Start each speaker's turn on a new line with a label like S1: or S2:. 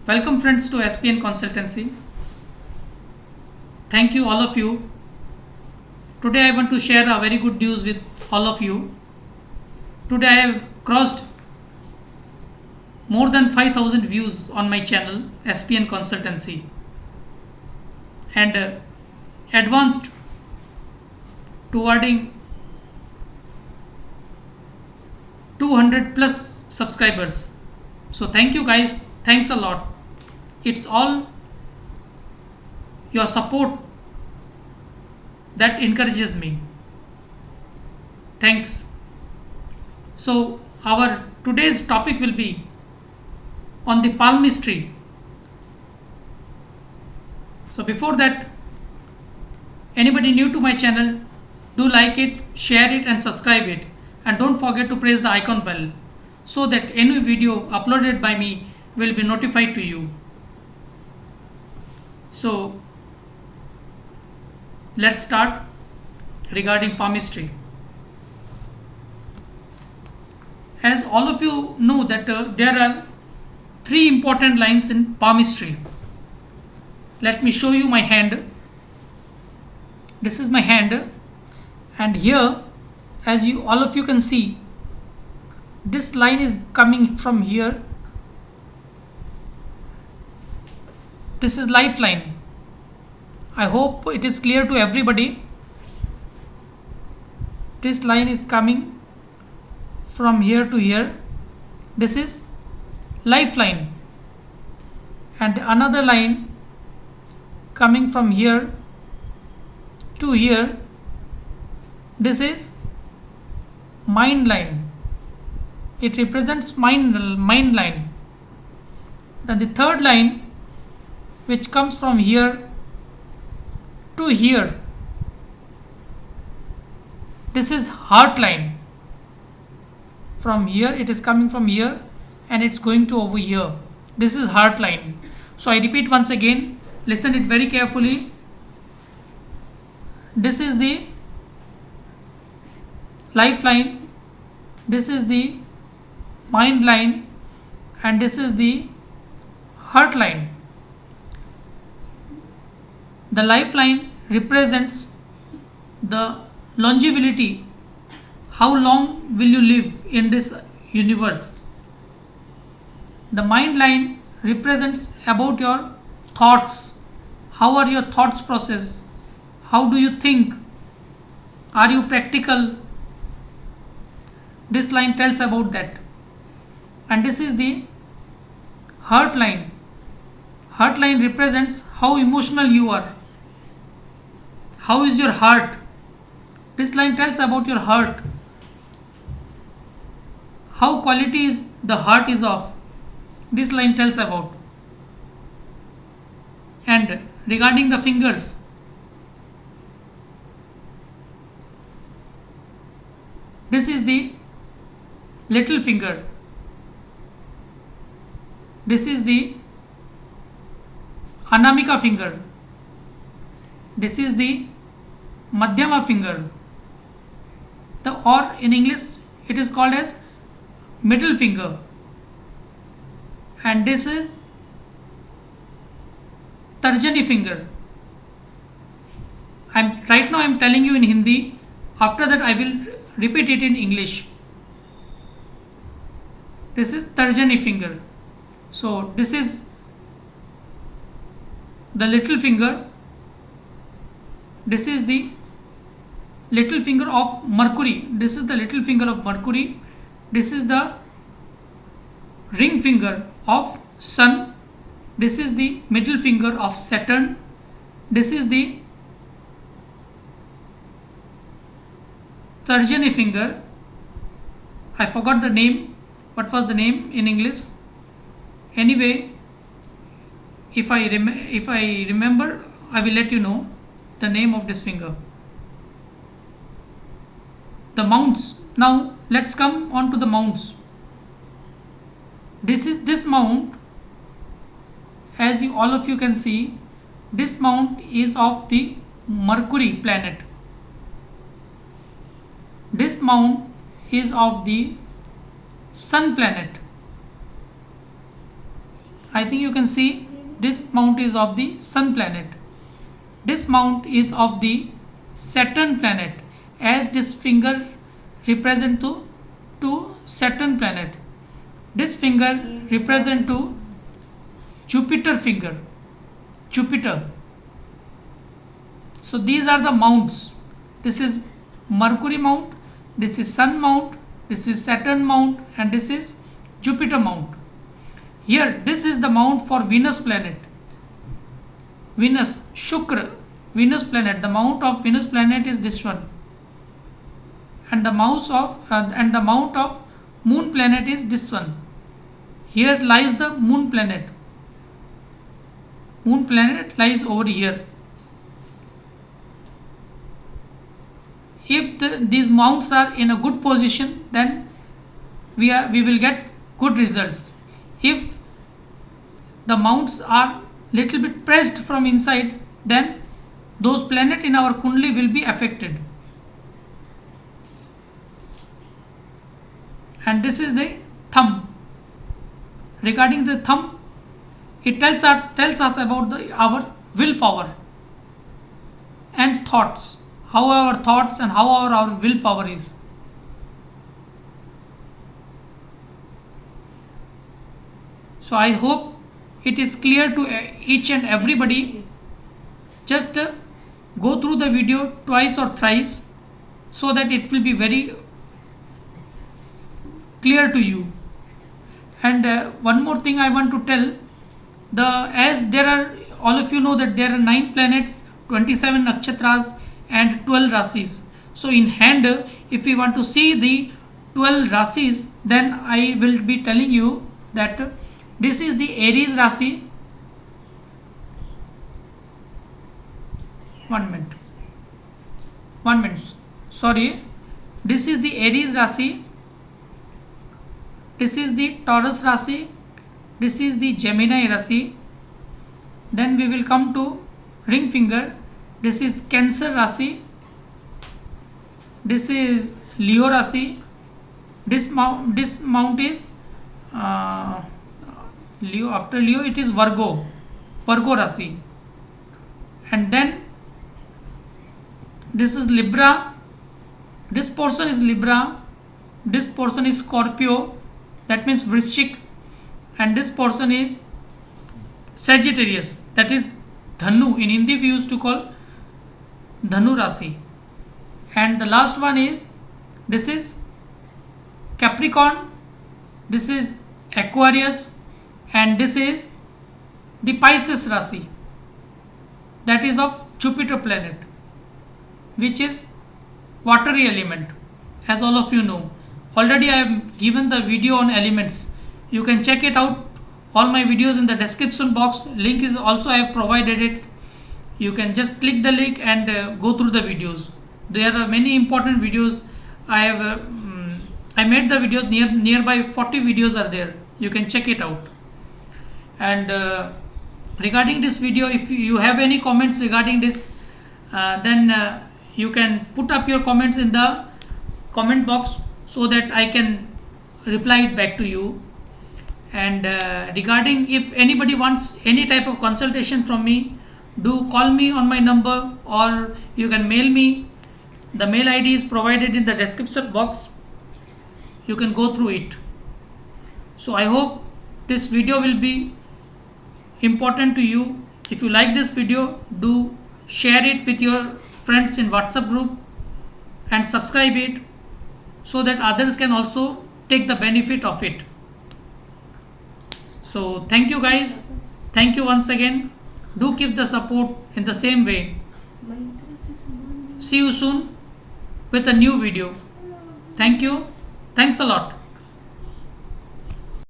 S1: Welcome friends to SPN Consultancy. Thank you all of you. Today I want to share a very good news with all of you. Today I have crossed more than 5000 views on my channel SPN Consultancy and advanced towarding 200 plus subscribers. So thank you guys. Thanks a lot. It's all your support that encourages me. Thanks. So our today's topic will be on the palmistry. So before that, anybody new to my channel, do like it, share it and subscribe it, and don't forget to press the icon bell so that any video uploaded by me will be notified to you. So let's start regarding palmistry. As all of you know that there are three important lines in palmistry. Let me show you my hand. This is my hand, and here, as you all of you can see, this line is coming from here. This is lifeline. I hope it is clear to everybody. This line is coming from here to here. This is lifeline, and another line coming from here to here. This is mind line. It represents mind line. Then the third line, which comes from here to here, this is heart line. From here, it is coming from here and it's going to over here. This is heart line. So I repeat once again, listen it very carefully. This is the lifeline, this is the mind line, and this is the heart line. The lifeline represents the longevity. How long will you live in this universe? The mind line represents about your thoughts. How are your thoughts process? How do you think? Are you practical? This line tells about that. And this is the heart line. Heart line represents how emotional you are. How is your heart? This line tells about your heart. How quality is the heart is of. This line tells about. And regarding the fingers, this is the little finger. This is the Anamika finger. This is the Madhyama finger. Or in English it is called as middle finger. And this is Tarjani finger. Right now I am telling you in Hindi. After that I will repeat it in English. This is Tarjani finger. So this is the little finger. This is the little finger of Mercury. This is the little finger of Mercury. This is the ring finger of Sun. This is the middle finger of Saturn. This is the Tarjani finger. I forgot the name. What was the name in English? Anyway, if I remember, I will let you know the name of this finger. The mounts. Now let's come on to the mounts. This mount, as all of you can see, this mount is of the Mercury planet. This mount is of the Sun planet. I think you can see this mount is of the Sun planet. This mount is of the Saturn planet, as this finger represent to Saturn planet. This finger represent to Jupiter finger, Jupiter. So these are the mounts. This is Mercury mount, this is Sun mount, this is Saturn mount, and this is Jupiter mount. Here, this is the mount for Venus planet. Venus, Shukra, Venus planet. The mount of Venus planet is this one, and the mount of Moon planet is this one. Here lies the Moon planet. Moon planet lies over here. If these mounts are in a good position, then we will get good results. If the mounts are little bit pressed from inside, then those planets in our kundali will be affected. And this is the thumb. Regarding the thumb, it tells us about our willpower and thoughts, how our thoughts and how our willpower is. So I hope it is clear to each and everybody. Just go through the video twice or thrice so that it will be very clear to you. And one more thing I want to tell, as there are, all of you know that there are 9 planets, 27 nakshatras and 12 rasis. So in hand, if we want to see the 12 rasis, then I will be telling you that this is the Aries Rasi. 1 minute. Sorry. This is the Aries Rasi. This is the Taurus Rasi. This is the Gemini Rasi. Then we will come to ring finger. This is Cancer Rasi. This is Leo Rasi. This mount is Leo. After Leo, it is Virgo Rasi. And then this is Libra. This portion is Libra. This portion is Scorpio. That means Vrishchik. And this portion is Sagittarius. That is Dhanu. In Hindi we used to call Dhanu Rasi. And the last one is, this is Capricorn. This is Aquarius. And this is the Pisces Rasi. That is of Jupiter planet, which is watery element, as all of you know. Already I have given the video on elements. You can check it out. All my videos in the description box. Link is also I have provided it. You can just click the link and go through the videos. There are many important videos. I made the videos, nearby 40 videos are there. You can check it out. And regarding this video, if you have any comments regarding this, then you can put up your comments in the comment box so that I can reply it back to you. And regarding, if anybody wants any type of consultation from me, do call me on my number, or you can mail me. The mail ID is provided in the description box. You can go through it. So I hope this video will be important to you. If you like this video, do share it with your friends in WhatsApp group and subscribe it so that others can also take the benefit of it. So thank you guys. Thank you once again. Do keep the support in the same way. See you soon with a new video. Thank you. Thanks a lot.